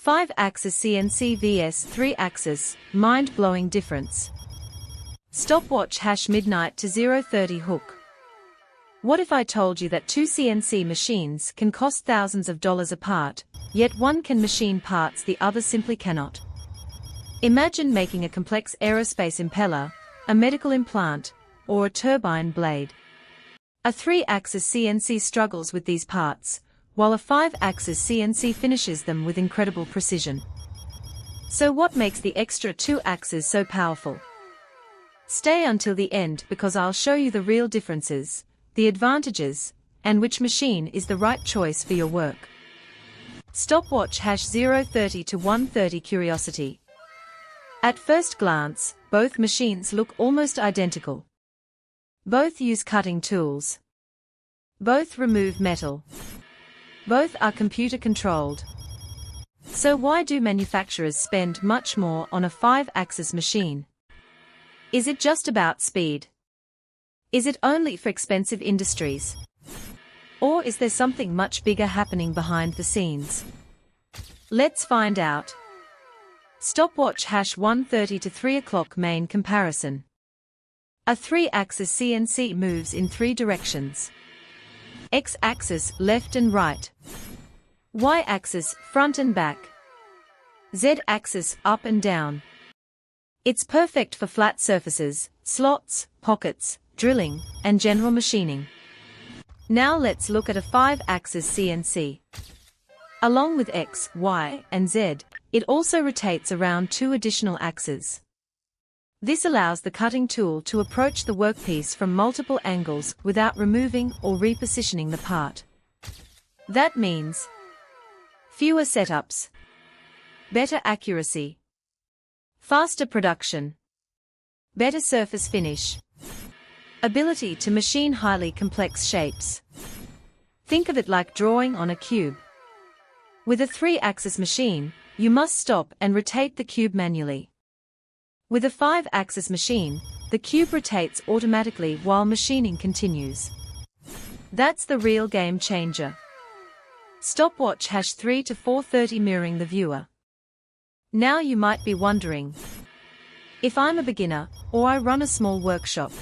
5-axis CNC vs 3-axis, mind-blowing difference. Stopwatch #midnight to 0:30 hook. What if I told you that two CNC machines can cost thousands of dollars apart, yet one can machine parts the other simply cannot? Imagine making a complex aerospace impeller, a medical implant, or a turbine blade. A 3-axis CNC struggles with these parts, while a 5-axis CNC finishes them with incredible precision. So what makes the extra 2 axes so powerful? Stay until the end because I'll show you the real differences, the advantages, and which machine is the right choice for your work. Stopwatch #0:30 to 1:30 curiosity. At first glance, both machines look almost identical. Both use cutting tools. Both remove metal. Both are computer-controlled. So why do manufacturers spend much more on a 5-axis machine? Is it just about speed? Is it only for expensive industries? Or is there something much bigger happening behind the scenes? Let's find out. Stopwatch #1:30 to 3 o'clock main comparison. A 3-axis CNC moves in 3 directions. X-axis left and right. Y-axis front and back. Z-axis up and down. It's perfect for flat surfaces, slots, pockets, drilling, and general machining. Now let's look at a 5-axis CNC. Along with X, Y, and Z, it also rotates around 2 additional axes. This allows the cutting tool to approach the workpiece from multiple angles without removing or repositioning the part. That means fewer setups, better accuracy, faster production, better surface finish, ability to machine highly complex shapes. Think of it like drawing on a cube. With a 3-axis machine, you must stop and rotate the cube manually. With a 5-axis machine, the cube rotates automatically while machining continues. That's the real game changer. Stopwatch #3 to 4:30 mirroring the viewer. Now you might be wondering, if I'm a beginner, or I run a small workshop,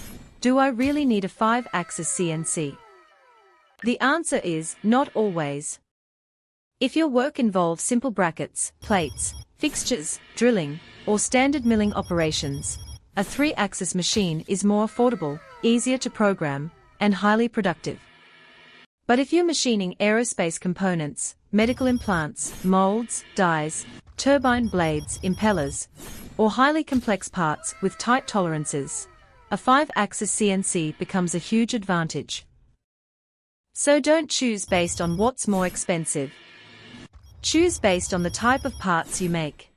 do I really need a 5-axis CNC? The answer is, not always. If your work involves simple brackets, plates, fixtures, drilling, or standard milling operations, a 3-axis machine is more affordable, easier to program, and highly productive. But if you're machining aerospace components, medical implants, molds, dies, turbine blades, impellers, or highly complex parts with tight tolerances, a 5-axis CNC becomes a huge advantage. So don't choose based on what's more expensive. Choose based on the type of parts you make.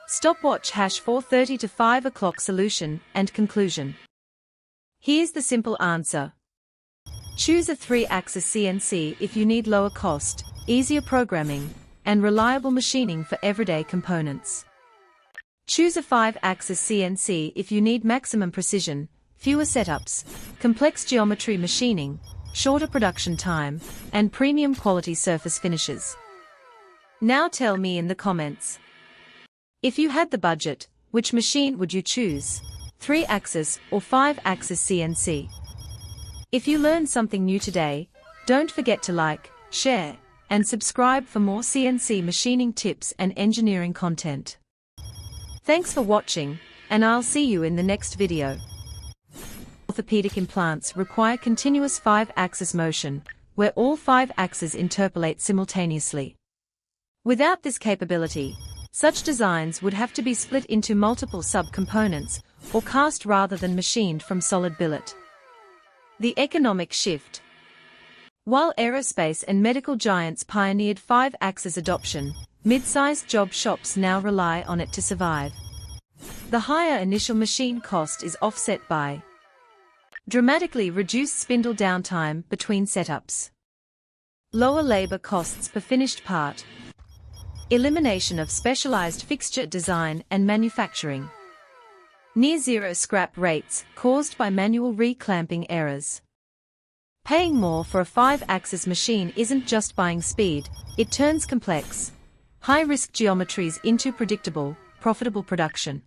Stopwatch #4:30 to 5 o'clock solution and conclusion. Here's the simple answer. Choose a 3-axis CNC if you need lower cost, easier programming, and reliable machining for everyday components. Choose a 5-axis CNC if you need maximum precision, fewer setups, complex geometry machining, shorter production time, and premium quality surface finishes. Now tell me in the comments. If you had the budget, which machine would you choose? 3-axis or 5-axis CNC? If you learned something new today, don't forget to like, share, and subscribe for more CNC machining tips and engineering content. Thanks for watching, and I'll see you in the next video. Orthopedic implants require continuous 5-axis motion, where all 5 axes interpolate simultaneously. Without this capability, such designs would have to be split into multiple sub-components, or cast rather than machined from solid billet. The economic shift. While aerospace and medical giants pioneered 5-axis adoption, mid-sized job shops now rely on it to survive. The higher initial machine cost is offset by dramatically reduced spindle downtime between setups, lower labor costs per finished part, elimination of specialized fixture design and manufacturing, near-zero scrap rates caused by manual reclamping errors. Paying more for a 5-axis machine isn't just buying speed, it turns complex, High-risk geometries into predictable, profitable production.